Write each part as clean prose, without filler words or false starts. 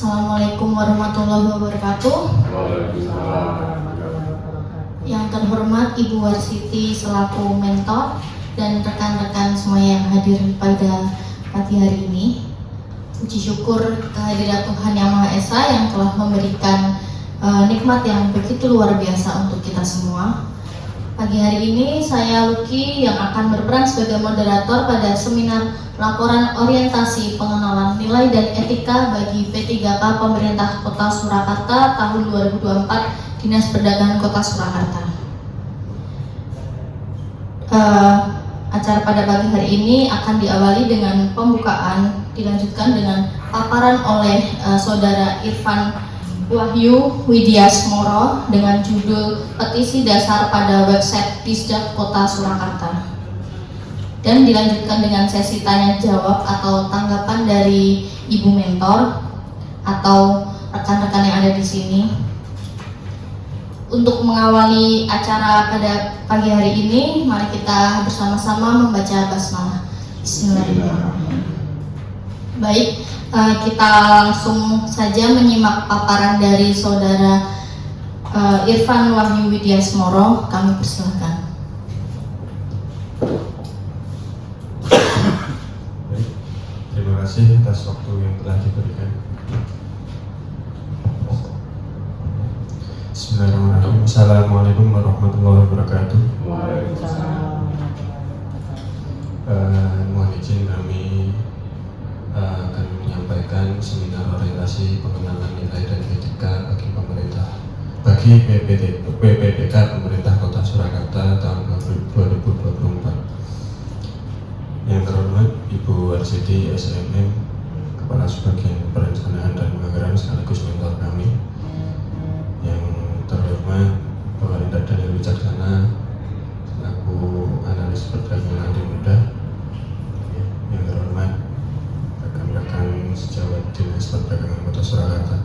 Assalamualaikum warahmatullahi wabarakatuh. Yang terhormat Ibu Warsiti selaku mentor dan rekan-rekan semua yang hadir pada pagi hari ini. Puji syukur kehadirat Tuhan Yang Maha Esa yang telah memberikan nikmat yang begitu luar biasa untuk kita semua. Pagi hari ini saya Lucky yang akan berperan sebagai moderator pada seminar laporan orientasi pengenalan nilai dan etika bagi P3K Pemerintah Kota Surakarta tahun 2024 Dinas Perdagangan Kota Surakarta. Acara pada pagi hari ini akan diawali dengan pembukaan, dilanjutkan dengan paparan oleh Saudara Irfan Wahyu Widiasmoro dengan judul Petisi Dasar pada Website Disdap Kota Surakarta, dan dilanjutkan dengan sesi tanya jawab atau tanggapan dari Ibu Mentor atau rekan-rekan yang ada di sini. Untuk mengawali acara pada pagi hari ini, mari kita bersama-sama membaca basmalah. Bismillahirrahmanirrahim. Baik, kita langsung saja menyimak paparan dari Saudara Irfan Wahyu Widiasmoro. Kami persilakan. Baik, terima kasih atas waktu yang telah diberikan. Bismillahirrahmanirrahim. Assalamualaikum warahmatullahi wabarakatuh. Mohon izin kami akan menyampaikan seminar orientasi pengenalan nilai dan etika bagi PPDK Pemerintah Kota Surakarta tahun 2024. Yang terhormat Ibu Warsiti SMM, Kepala Subbagian Perencanaan dan Penganggaran sekaligus mentor kami. Yang terhormat Bapak Rendat Daniel Wicaksana selaku analis perdagangan di Muda. Yang terhormat rekan-rekan sejawat Dinas Perdagangan Kota Surakarta.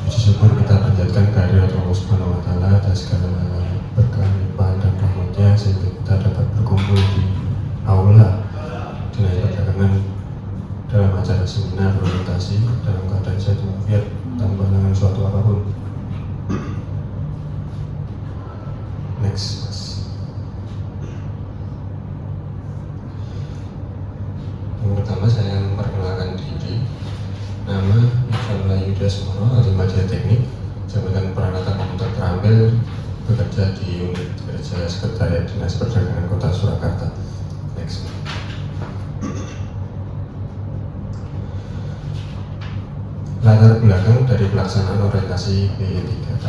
Puji syukur kita panjatkan kehadirat Allah Subhanahu wa Ta'ala atas segala berkah, limpahan dan rahmatnya sehingga kita dapat berkumpul di aula Dinas Perdagangan dalam acara seminar orientasi dalam keadaan sehat walafiat tanpa halangan suatu apapun. Next. Yang pertama saya memperkenalkan diri. Nama Irfan Wahyu Widiasmoro, ahli media teknik, jabatan peralatan komputer terampil, bekerja di unit kerja Sekretariat Dinas Perdagangan Kota Surakarta. Next. Latar belakang dari pelaksanaan orientasi P3K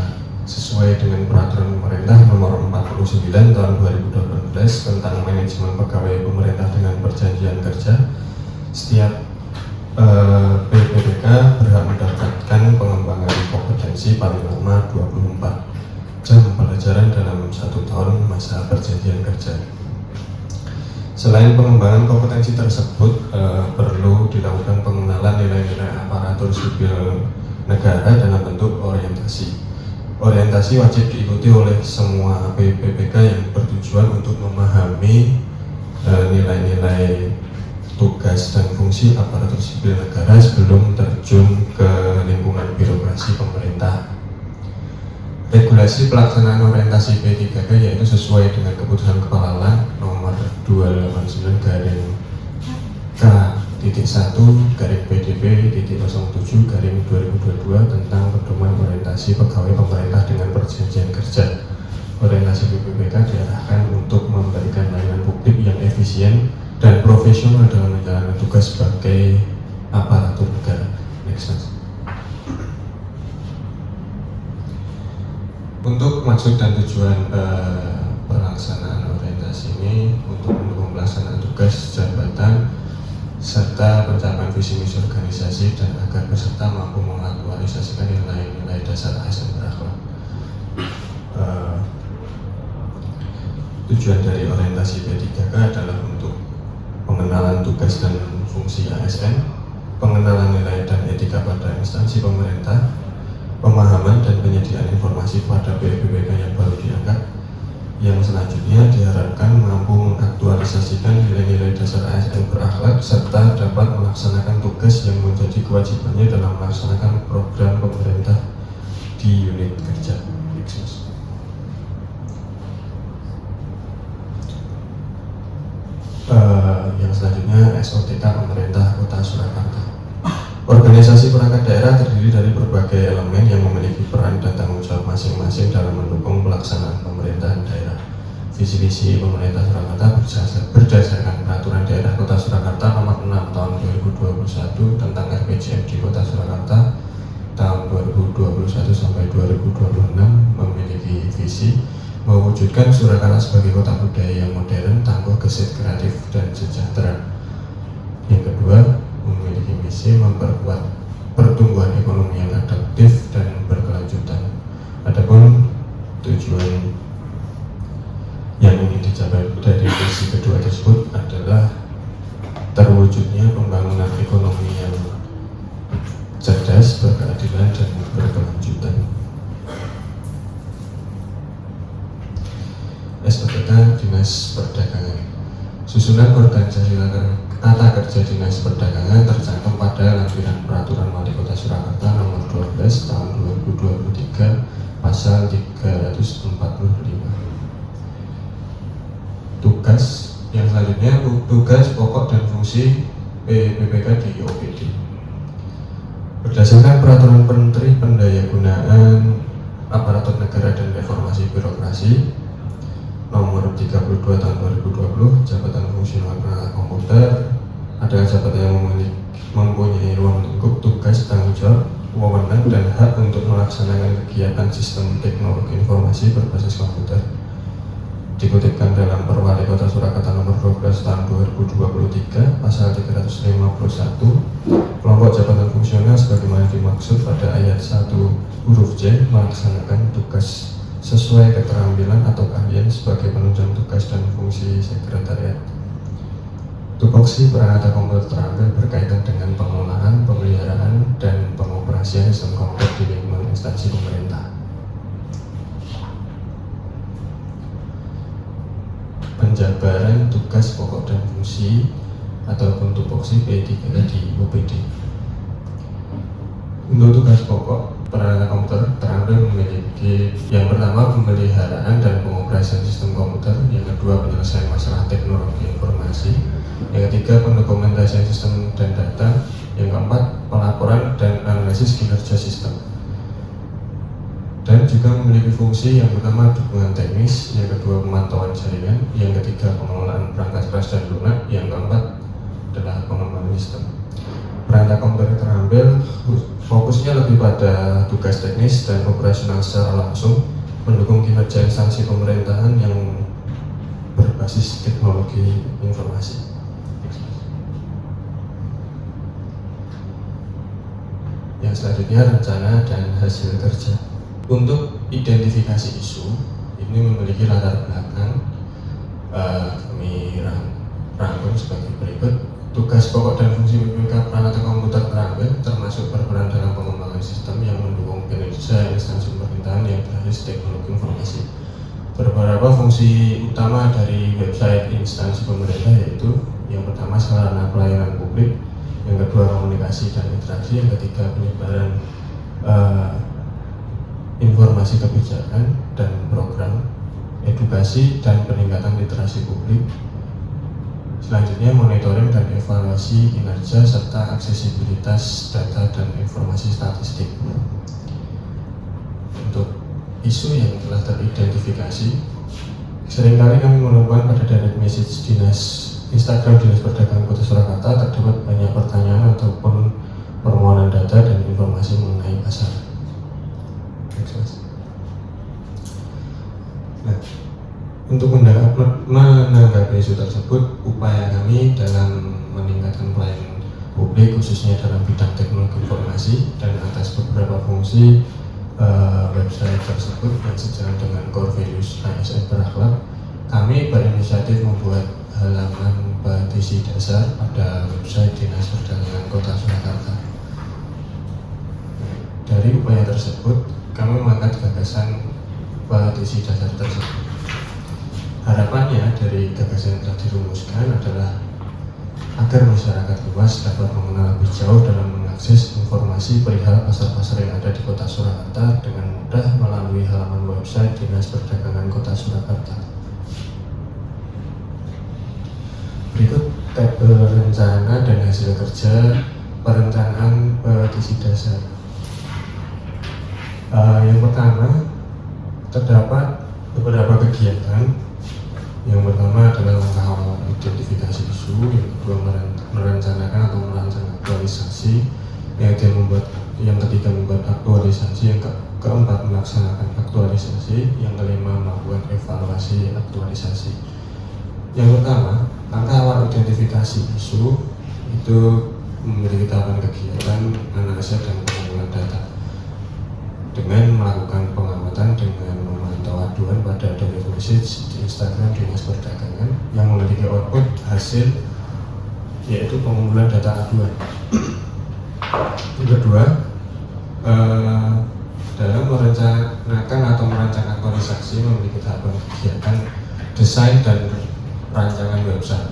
sesuai dengan Peraturan Pemerintah Nomor 49 Tahun 2018 tentang manajemen pegawai pemerintah dengan perjanjian kerja. Setiap PPDK berhak mendapatkan pengembangan kompetensi paling lama 24 jam pelajaran dalam 1 tahun masa perjanjian kerja. Selain pengembangan kompetensi tersebut, perlu dilakukan pengenalan nilai-nilai aparatur sipil negara dalam bentuk orientasi. Orientasi wajib diikuti oleh semua PPDK yang bertujuan untuk memahami nilai-nilai tugas dan fungsi aparatur sipil negara sebelum terjun ke lingkungan birokrasi pemerintah. Regulasi pelaksanaan orientasi P3K yaitu sesuai dengan keputusan Kepala LAN nomor 289-K-1-PDB-07-2022 tentang pedoman orientasi pegawai pemerintah dengan perjanjian kerja. Orientasi PPDK diarahkan untuk memberikan layanan publik yang efisien dan profesional dalam menjalankan tugas sebagai aparatur negara. Next. Untuk maksud dan tujuan pelaksanaan orientasi ini untuk mendukung pelaksanaan tugas jabatan serta pencapaian visi misi organisasi dan agar peserta mampu mengaktualisasikan nilai-nilai dasar ASN berakhlak. Tujuan dari orientasi P3K adalah untuk pengenalan tugas dan fungsi ASN, pengenalan nilai dan etika pada instansi pemerintah, pemahaman dan penyediaan informasi pada PPDK yang baru diangkat, yang selanjutnya diharapkan mampu mengaktualisasikan nilai-nilai dasar ASN berakhlak serta dapat melaksanakan tugas yang menjadi kewajibannya dalam dalam melaksanakan program pemerintah di unit kerja. Yang selanjutnya SOTK Pemerintah Kota Surakarta. Organisasi perangkat daerah terdiri dari berbagai elemen yang memiliki peran dan tanggung jawab masing-masing dalam mendukung pelaksanaan pemerintahan daerah. Visi misi pemerintah Surakarta berdasarkan Peraturan Daerah Kota Surakarta Nomor 6 Tahun 2021 tentang RPJM di Kota Surakarta tahun 2021 sampai 2026 memiliki visi mewujudkan Surakarta sebagai kota budaya yang modern, tangguh, gesit, kreatif, dan sejahtera. Yang kedua, memiliki misi memperkuat pertumbuhan ekonomi yang adaptif dan berkelanjutan. Adapun tujuan yang ingin dicapai dari misi kedua tersebut adalah terwujudnya pembangunan ekonomi yang cerdas, berkeadilan, dan berkelanjutan. SOTK Dinas Perdagangan. Susunan organisasi tata kerja Dinas Perdagangan tercantum pada lampiran Peraturan Wali Kota Surakarta Nomor 12 Tahun 2023 Pasal 345. Tugas yang selanjutnya, tugas pokok dan fungsi PPK di OPD. Berdasarkan Peraturan Menteri Pendayagunaan Aparatur Negara dan Reformasi Birokrasi Nomor 32 Tahun 2020, jabatan fungsional perangkat komputer adalah jabatan yang mempunyai ruang lingkup, tugas, tanggung jawab, wewenang, dan hak untuk melaksanakan kegiatan sistem teknologi informasi berbasis komputer. Dikutipkan dalam Perwali Kota Surakarta Nomor 12 Tahun 2023 Pasal 351, kelompok jabatan fungsional sebagaimana dimaksud pada ayat 1 huruf J melaksanakan tugas sesuai keterampilan atau keahlian sebagai penunjang tugas dan fungsi sekretariat. Tupoksi perangkat komputer terampil berkaitan dengan pengelolaan, pemeliharaan, dan pengoperasian sistem komputer di lingkungan instansi pemerintah. Penjabaran tugas pokok dan fungsi ataupun tupoksi P3 di OPD. Untuk tugas pokok, perangkat komputer terampil memiliki yang pertama pemeliharaan dan pengoperasian sistem komputer, yang kedua penyelesaian masalah teknologi informasi, yang ketiga pendokumentasian sistem dan data, yang keempat pelaporan dan analisis kinerja sistem, dan juga memiliki fungsi yang pertama dukungan teknis, yang kedua pemantauan jaringan, yang ketiga pengelolaan perangkat keras dan lunak, yang keempat adalah pengembangan sistem. Perangkat komputer terampil fokusnya lebih pada tugas teknis dan operasional secara langsung, mendukung kinerja instansi pemerintahan yang berbasis teknologi informasi. Yang selanjutnya, rencana dan hasil kerja. Untuk identifikasi isu, ini memiliki latar belakang kami rangkum sebagai berikut. Tugas pokok dan fungsi PPK perangkat komputer terampil termasuk berperan dalam pengembangan sistem yang mendukung kinerja instansi pemerintahan yang berbasis teknologi informasi. Beberapa fungsi utama dari website instansi pemerintah yaitu yang pertama sarana pelayanan publik, yang kedua komunikasi dan interaksi, yang ketiga penyebaran informasi kebijakan dan program, edukasi dan peningkatan literasi publik. Selanjutnya monitoring dan evaluasi kinerja serta aksesibilitas data dan informasi statistik. Untuk isu yang telah teridentifikasi, seringkali kami menemukan pada direct message Instagram Dinas Perdagangan Kota Surakarta terdapat banyak pertanyaan ataupun permohonan data dan informasi mengenai pasar. Nah, untuk menanggapi isu tersebut, upaya kami dalam meningkatkan pelayanan publik khususnya dalam bidang teknologi informasi dan atas beberapa fungsi website tersebut yang sejalan dengan core values ASN berakhlak, kami berinisiatif membuat halaman petisi dasar pada website Dinas Perdagangan Kota Surakarta. Dari upaya tersebut, kami mengangkat gagasan petisi dasar tersebut. Harapannya dari gagasan yang telah dirumuskan adalah agar agar masyarakat luas dapat mengenal lebih jauh dalam mengakses informasi perihal pasar-pasar yang ada di Kota Surakarta dengan mudah melalui halaman website Dinas Perdagangan Kota Surakarta. Berikut tabel rencana dan hasil kerja perencanaan petisi dasar. Yang pertama, terdapat beberapa kegiatan. Yang pertama adalah langkah awal identifikasi isu, yang kedua merencanakan atau merancang aktualisasi, yang ketiga membuat aktualisasi, yang keempat melaksanakan aktualisasi, yang kelima melakukan evaluasi aktualisasi. Yang pertama, langkah awal identifikasi isu itu memiliki tahapan kegiatan analisa dan pengumpulan data dengan melakukan pengamatan dengan memantau aduan pada daily message di Instagram Dinas Perdagangan yang memiliki output hasil yaitu pengumpulan data aduan. Yang kedua, dalam merencanakan atau merancang aktualisasi memiliki tahapan kegiatan desain dan rancangan website,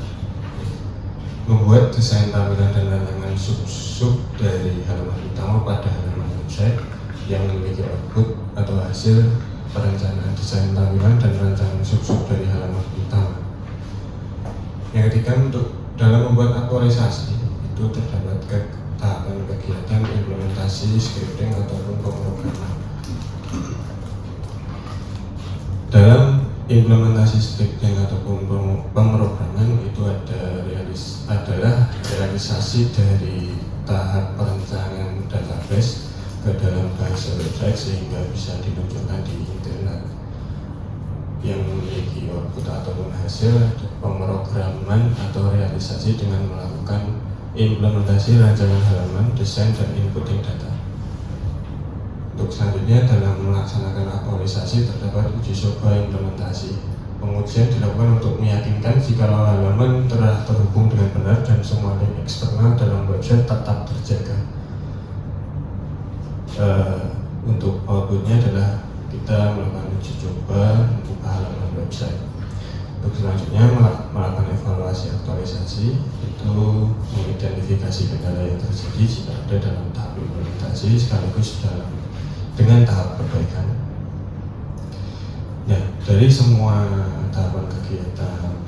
membuat desain tampilan dan rancangan sub-sub dari halaman utama pada halaman website yang memiliki output atau hasil perencanaan desain tampilan dan rancangan sub-sub dari halaman utama. Yang ketiga, untuk dalam membuat aktualisasi itu terdapat tahapan kegiatan implementasi scripting ataupun pemrograman. Dalam implementasi scripting ataupun pemrograman itu adalah realisasi dari tahap perencanaan database ke dalam bahasa website sehingga bisa dimunculkan di internet. Yang memiliki output ataupun hasil pemrograman atau realisasi dengan melakukan implementasi rancangan halaman, desain, dan inputting data. Untuk selanjutnya, dalam melaksanakan aktualisasi terdapat uji coba implementasi. Pengujian dilakukan untuk meyakinkan jika halaman telah terhubung dengan benar dan semua link eksternal dalam website tetap terjaga. Untuk outputnya adalah kita melakukan uji coba membuka halaman website. Untuk selanjutnya melakukan evaluasi aktualisasi, itu mengidentifikasi kendala yang terjadi jika ada dalam tahap implementasi sekaligus dengan tahap perbaikan. Nah, dari semua tahapan kegiatan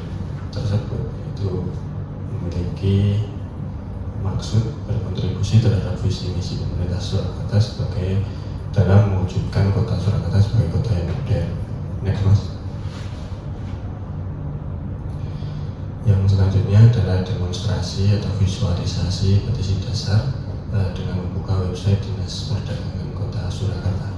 tersebut itu memiliki maksud berkontribusi terhadap visi misi pemerintah Surakarta sebagai dalam mewujudkan kota Surakarta sebagai kota yang modern. Next, Mas. Yang selanjutnya adalah demonstrasi atau visualisasi petisi dasar dengan membuka website Dinas Perdagangan Kota Surakarta.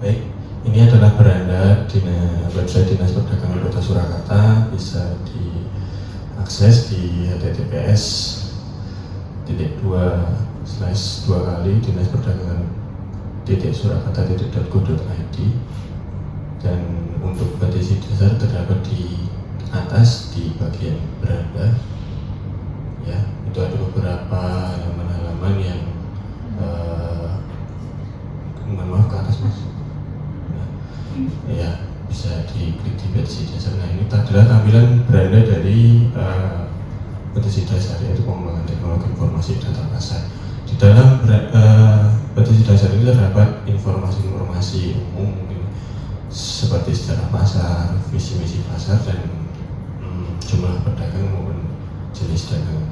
Baik, ini adalah beranda website Dinas Perdagangan Kota Surakarta, bisa diakses di https://2 dan untuk petisi dasar terdapat di atas di bagian beranda. Ya, itu ada beberapa halaman yang mohon maaf ke atas, Mas. Ya, bisa diklik di petisi dasar. Nah, ini adalah tampilan beranda dari petisi dasar, yaitu pengembangan teknologi informasi data pasar. Di dalam petisi dasar ini terdapat informasi-informasi umum mungkin seperti sejarah pasar, visi misi pasar, dan jumlah pedagang maupun jenis dagangan.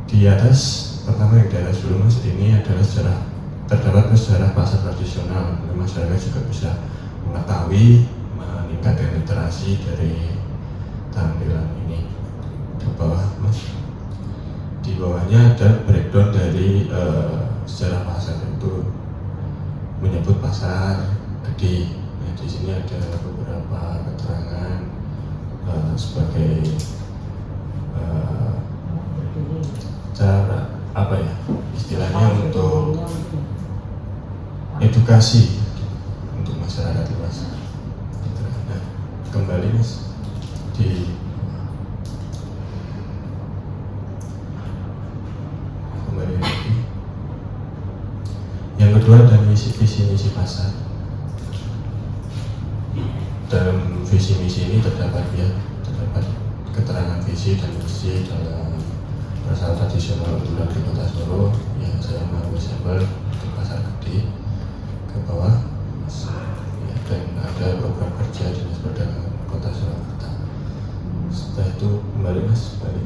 Di atas, pertama yang di atas dulu, Mas, ini adalah terdapat sejarah pasar tradisional. Masyarakat juga bisa mengetahui, meningkatkan literasi dari tampilan ini. Di bawah, Mas, di bawahnya ada breakdown dari sejarah pasar, itu menyebut pasar gede. Nah, di sini ada beberapa keterangan sebagai cara istilahnya untuk edukasi untuk masyarakat luas. Nah, kembali, Mas. di kembali lagi. Yang kedua ada visi misi pasar. Dalam visi misi ini terdapat keterangan visi dan misi dalam pasar tradisional unggulan di Kota Solo. Ya, saya mengambil sampel di Pasar Gede ke bawah. Ya, dan ada program kerja Dinas Perdagangan Kota Surakarta. Setelah itu kembali Mas, kembali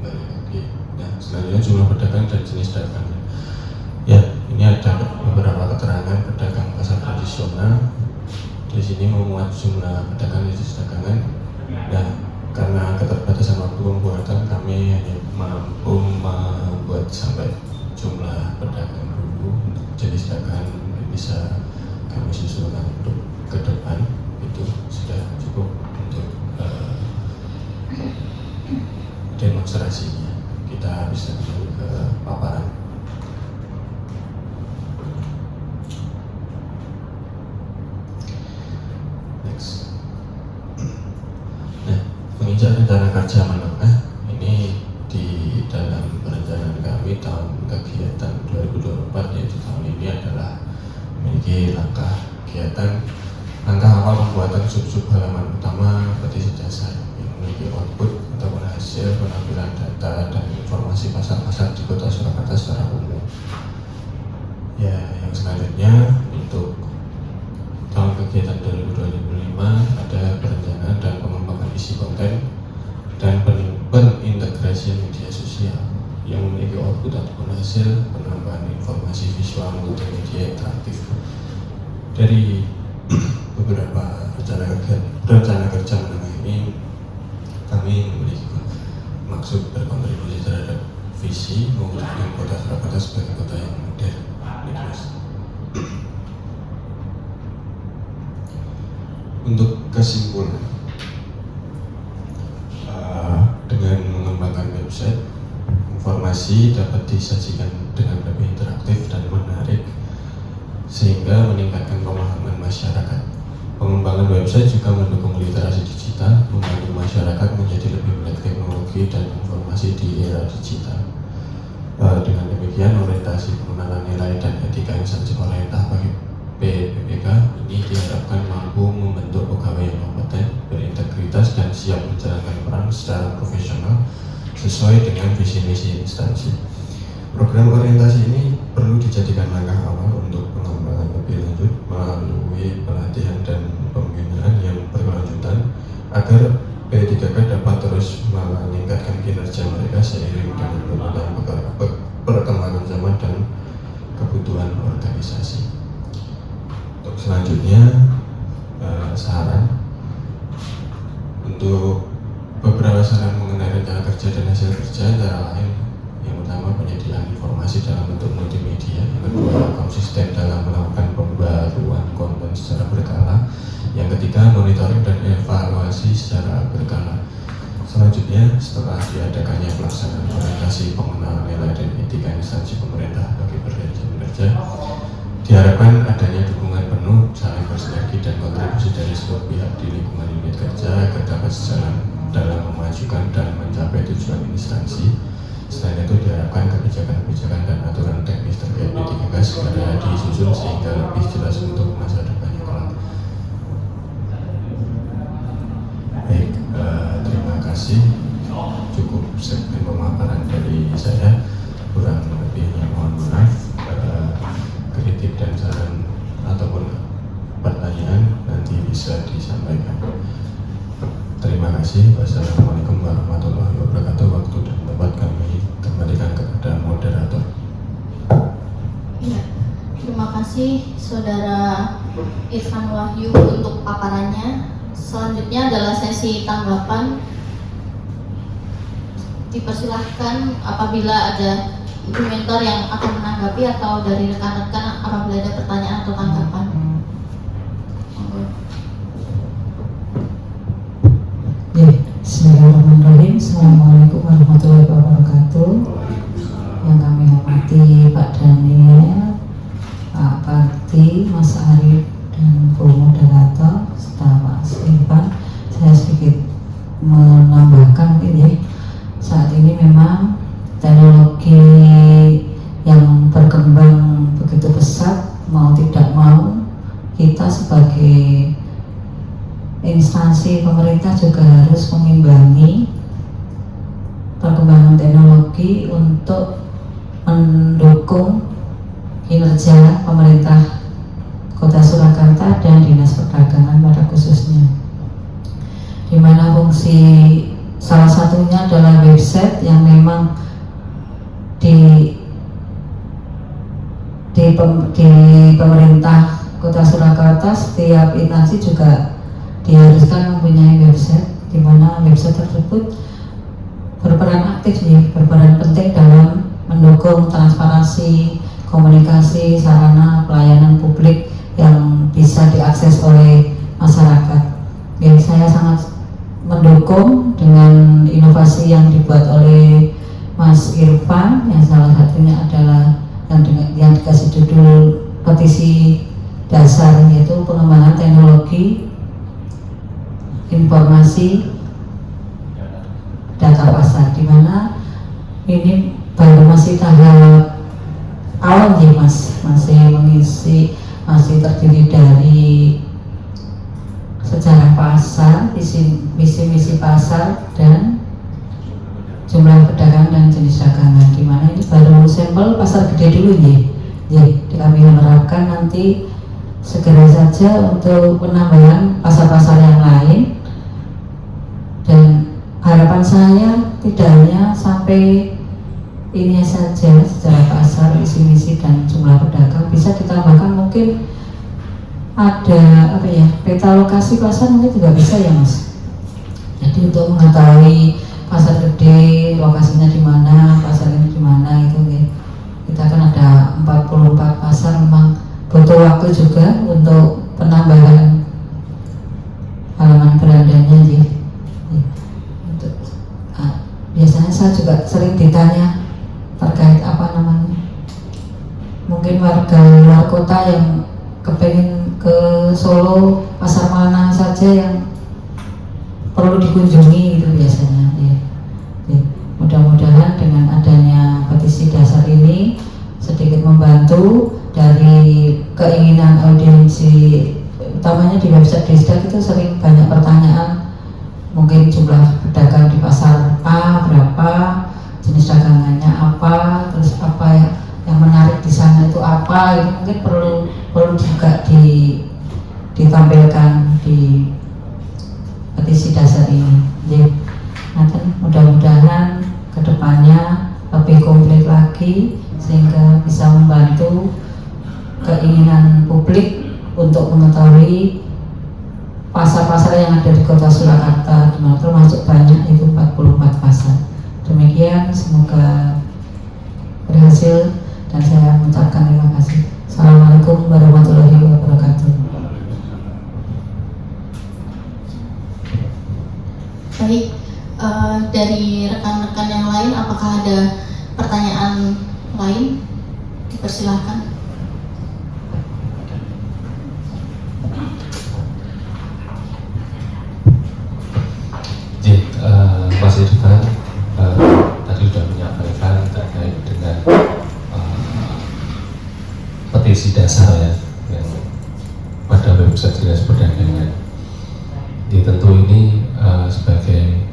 lagi. Nah, selanjutnya jumlah pedagang dan jenis dagang. Ya, ini ada beberapa keterangan pedagang pasar tradisional. Di sini memuat jumlah pedagang jenis dagangan. Nah, karena keterbatasan waktu pembuatan, kami hanya mampu membuat sampai jumlah pedagang dulu. Jenis dagangan bisa kami susulkan untuk ke depan. Itu sudah cukup untuk demonstrasinya. Kita bisa kembali ke paparan. Menginjak rencana kerja menengah ini di dalam perencanaan kami tahun kegiatan 2024, yaitu tahun ini adalah memiliki langkah awal pembuatan sub halaman utama petisi dasar yang memiliki output ataupun hasil penampilan data dan informasi pasar-pasar di Kota Surakarta secara umum. Ya, yang selanjutnya untuk tahun kegiatan 2025 ada perencanaan dan pengembangan isi konten dan penintegrasian media sosial yang memiliki output ataupun hasil penambahan informasi visual multimedia interaktif. Dari beberapa rencana kerja menengah ini, kami memiliki maksud berkontribusi terhadap visi mewujudkan Kota Surakarta sebagai kota yang modern. Untuk kesimpulan, dengan mengembangkan website, informasi dapat disajikan dengan lebih interaktif dan menarik sehingga meningkatkan pemahaman masyarakat. Pengembangan website juga mendukung literasi digital, membantu masyarakat menjadi lebih melek teknologi dan informasi di era digital. Dengan demikian, orientasi pengenalan nilai dan etika instansi pemerintah bagi PPPK ini diharapkan mampu membentuk pegawai yang kompeten, berintegritas dan siap menjalankan peran secara profesional sesuai dengan visi misi instansi. Program orientasi ini perlu dijadikan langkah awal untuk pengembangan lebih lanjut melalui pelatihan dan pembinaan yang berkelanjutan agar P3K dapat terus meningkatkan kinerja mereka seiring dengan perkembangan zaman dan kebutuhan organisasi. Untuk selanjutnya, saran untuk beberapa saran mengenai rencana kerja dan hasil kerja antara lain: yang utama, penyediaan informasi dalam bentuk multimedia; yang kedua, konsisten dalam melakukan pembaruan konten secara berkala; yang ketiga, monitoring dan evaluasi secara berkala. Selanjutnya, setelah diadakannya pelaksanaan orientasi pengenalan nilai dan etika instansi pemerintah bagi pekerja, diharapkan adanya dukungan penuh, saling bersinergi dan kontribusi dari seluruh pihak di lingkungan unit kerja agar dapat sejalan dalam memajukan dan mencapai tujuan instansi. Selain itu, diharapkan kebijakan-kebijakan dan aturan teknis terkait P3K segera disusun sehingga lebih jelas untuk masa depannya kelak. Baik, terima kasih. Cukup segmen pemaparan dari saya. Kurang lebihnya mohon maaf. Kritik dan saran ataupun pertanyaan nanti bisa disampaikan. Terima kasih. Wassalamualaikum warahmatullahi wabarakatuh. Waktu dan tempat kami kembalikan kepada moderator. Ya, terima kasih Saudara Irfan Wahyu untuk paparannya. Selanjutnya adalah sesi tanggapan. Dipersilahkan apabila ada Ibu mentor yang akan menanggapi atau dari rekan-rekan apabila ada pertanyaan atau tanggapan. Ya, bismillahirrahmanirrahim. Assalamualaikum warahmatullahi wabarakatuh. Yang kami hormati Pak Daniel, Pak Bakti, Mas Arif, dan selaku moderator serta Mas Irfan, saya sedikit menambahkan mungkin ya, saat ini memang teknologi yang berkembang begitu pesat, mau tidak mau kita sebagai instansi pemerintah juga harus mengimbangi perkembangan teknologi untuk mendukung kinerja pemerintah Kota Surakarta dan Dinas Perdagangan pada khususnya, di mana fungsi salah satunya adalah website yang memang di pemerintah Kota Surakarta setiap instansi juga diharuskan mempunyai website, di mana website tersebut berperan aktif nih, berperan penting dalam mendukung transparansi, komunikasi, sarana pelayanan publik yang bisa diakses oleh masyarakat. Ya, saya sangat mendukung dengan inovasi yang dibuat oleh Mas Irfan, yang salah satunya adalah yang dikasih judul petisi dasar, yaitu pengembangan teknologi informasi data pasar, di mana ini baru masih tahap awal nih Mas, masih terdiri dari sejarah pasar, misi pasar, dan jumlah pedagang dan jenis dagangan, di mana ini baru sampel pasar gede dulu nih. Kami harapkan nanti segera saja untuk penambahan pasar-pasar yang lain, dan harapan saya tidak hanya sampai ini saja, sejarah pasar, misi dan jumlah pedagang, bisa ditambahkan mungkin ada peta lokasi pasar mungkin juga bisa ya Mas. Jadi untuk mengetahui pasar gede lokasinya di mana, pasar ini di mana itu ya. Kita kan ada 44 pasar, memang butuh waktu juga untuk penambahan halaman berandanya ya. Biasanya saya juga sering ditanya terkait mungkin warga luar kota yang kepengen ke Solo, pasar mana saja yang perlu dikunjungi itu biasanya ya. Mudah-mudahan dengan adanya petisi dasar ini sedikit membantu dari keinginan audiensi, utamanya di website Disdak itu sering banyak pertanyaan, mungkin jumlah pedagang di pasar A berapa, jenis dagangannya apa, terus apa yang menarik di sana itu apa, itu mungkin perlu juga ditampilkan di petisi dasar ini. Jadi, mudah-mudahan kedepannya lebih komplit lagi sehingga bisa membantu keinginan publik untuk mengetahui pasar-pasar yang ada di Kota Surakarta, termasuk banyak itu 44 pasar. Demikian, semoga berhasil dan saya mengucapkan terima kasih. Assalamualaikum warahmatullahi wabarakatuh. Baik, dari rekan-rekan yang lain, apakah ada pertanyaan lain? Dipersilahkan. Mas Irfan tadi sudah menyampaikan terkait dengan petisi dasar ya, yang pada website Dinas Perdagangan. Jadi tentu ini sebagai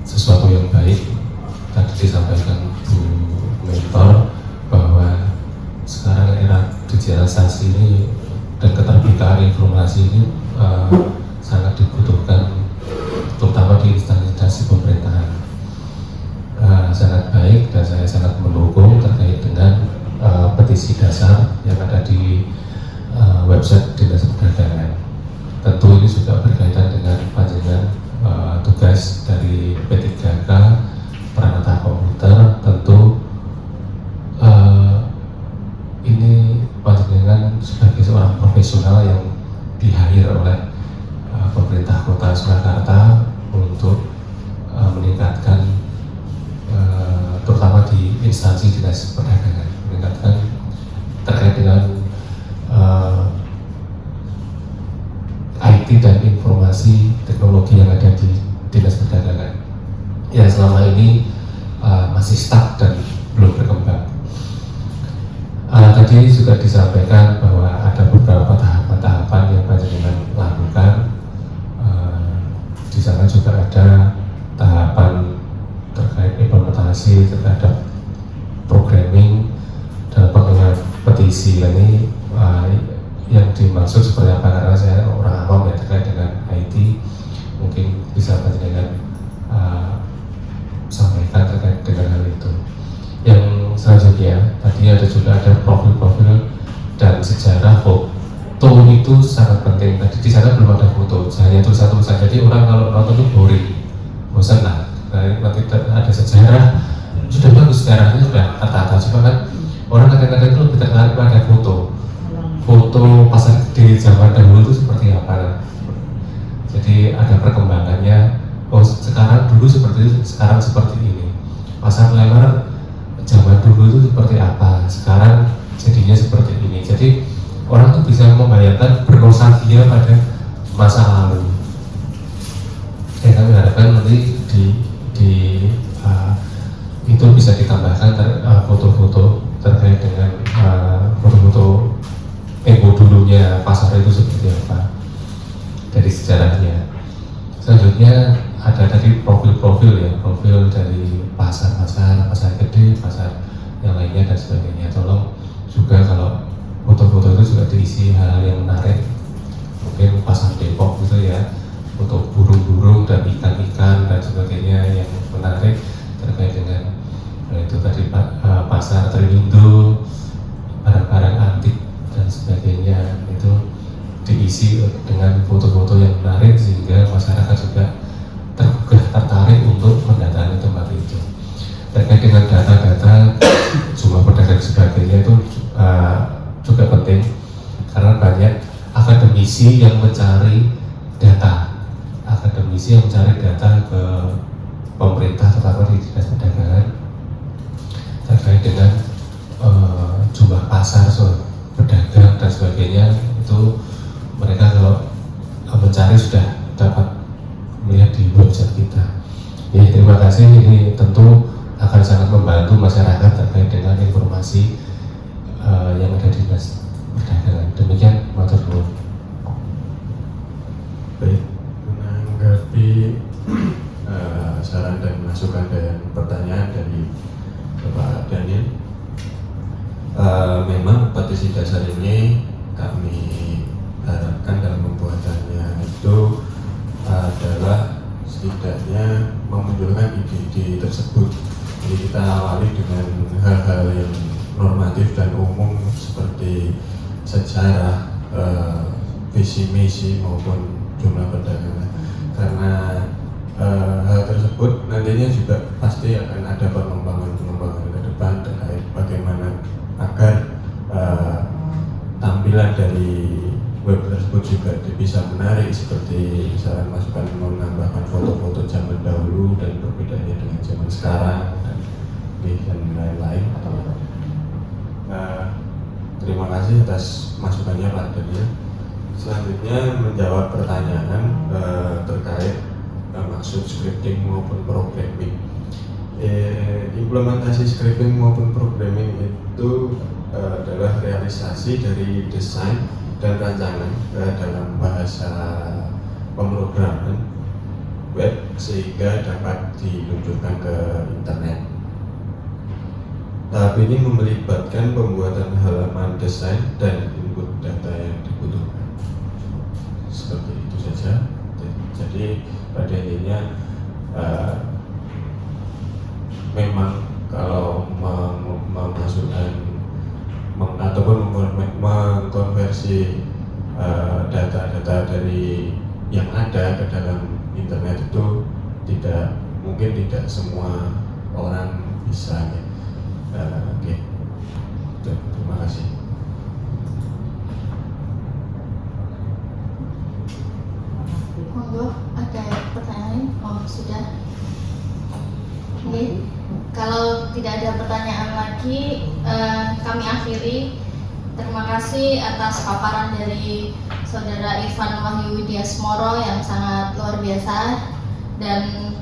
sesuatu yang baik. Tadi disampaikan Bu Mentor bahwa sekarang era digitalisasi ini dan keterbukaan informasi ini sangat dibutuhkan, terutama di instansi pemerintahan. Sangat baik dan saya sangat mendukung terkait dengan petisi dasar yang ada di website Dinas Perdagangan. Tentu ini juga berkaitan dengan panjangan tugas dari P3K, Pranata Komputer. Tentu ini panjangan sebagai seorang profesional yang di-hire oleh pemerintah Kota Surakarta untuk meningkatkan, terutama di instansi Dinas Perdagangan, meningkatkan terkait dengan dan Informasi Teknologi yang ada di Dinas Perdagangan yang selama ini masih stuck dan belum berkembang. Tadi juga disampaikan bahwa ada beberapa tahapan-tahapan yang panjenengan lakukan. Di sana juga ada tahapan terkait implementasi terhadap programming dan pengenalan petisi. Ini yang dimaksud seperti apa, karena saya orang awam ya terkait dengan IT, mungkin bisa panjenengan sampaikan terkait dengan hal itu. Yang selanjutnya tadi ada profil-profil dan sejarah foto itu sangat penting. Tadi di sana belum ada foto, hanya tulisan-tulisan. Jadi orang kalau nonton itu bosan lah. Nanti ada sejarah, sudah bagus, sejarahnya sudah tertata. Cuma kan orang kadang-kadang itu lebih tertarik pada foto pasar gede zaman dahulu itu seperti apa. Jadi ada perkembangannya. Oh, sekarang dulu seperti itu, sekarang seperti ini. Pasar lebar zaman dulu itu seperti apa, sekarang jadinya seperti ini. Jadi orang tuh bisa membayangkan, bernostalgia pada masa lalu. Kami harapkan nanti itu bisa ditambahkan foto-foto terkait dengan foto-foto dulunya pasar itu seperti apa dari sejarahnya. Selanjutnya ada tadi profil-profil ya, profil dari pasar gede, pasar yang lainnya dan sebagainya. Tolong juga kalau foto-foto itu juga diisi hal yang menarik, mungkin pasar Depok gitu ya, foto burung-burung dan ikan-ikan dan sebagainya yang menarik terkait dengan itu tadi pasar Triwindo, barang-barang antik dan sebagainya, itu diisi dengan foto-foto yang menarik sehingga masyarakat juga tertarik untuk mendatangi tempat itu. Terkait dengan data-data jumlah pedagang sebagainya itu juga penting, karena banyak akademisi yang mencari data ke pemerintah, terutama di Dinas Perdagangan, terkait dengan jumlah pasar, pedagang dan sebagainya. Itu mereka kalau mencari sudah dapat melihat di website kita. Ya, terima kasih. Ini tentu akan sangat membantu masyarakat terkait dengan informasi yang ada di Dinas Perdagangan. Demikian, matur nuwun. Baik, menanggapi saran dan masukan dan pertanyaan dari Bapak Daniel, memang petisi dasar ini kami harapkan dalam pembuatannya itu adalah setidaknya memunculkan ide-ide tersebut. Jadi kita awali dengan hal-hal yang normatif dan umum seperti sejarah, visi misi maupun jumlah perdagangan, karena hal tersebut nantinya juga pasti akan ada pengembangan ke depan terkait bagaimana agar tampilan dari web tersebut juga bisa menarik, seperti misalnya masukan menambahkan foto-foto zaman dahulu dan perbedaannya dengan zaman sekarang dan lain-lain. Terima kasih atas masukannya Pak Daniel. Selanjutnya menjawab pertanyaan terkait maksud scripting maupun programming. Implementasi scripting maupun programming itu adalah realisasi dari desain dan rancangan dalam bahasa pemrograman web sehingga dapat diluncurkan ke internet. Tahap ini melibatkan pembuatan halaman desain dan input data yang dibutuhkan. Seperti itu saja. Jadi pada intinya memang kalau memasukkan ataupun mengkonversi data-data dari yang ada ke dalam internet itu mungkin tidak semua orang bisa. Oke. Terima kasih. Monggo, ada pertanyaan? Oh, sudah. Oke. Kalau tidak ada pertanyaan lagi, kami akhiri Terima kasih atas paparan dari Saudara Irfan Wahyu Widias Moro yang sangat luar biasa, dan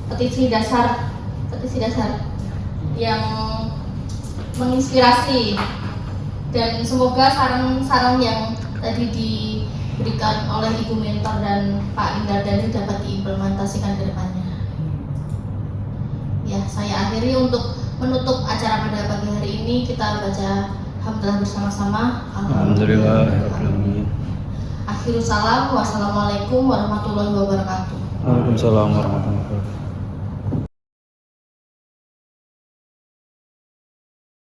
petisi dasar yang menginspirasi, dan semoga saran-saran yang tadi diberikan oleh Ibu Mentor dan Pak Indardani dapat diimplementasikan ke depannya. Ya, saya akhiri. Untuk menutup acara pada pagi hari ini, kita baca hamdalah bersama-sama. Alhamdulillah. Akhirul salam. Wassalamualaikum warahmatullahi wabarakatuh. Waalaikumsalam warahmatullahi wabarakatuh.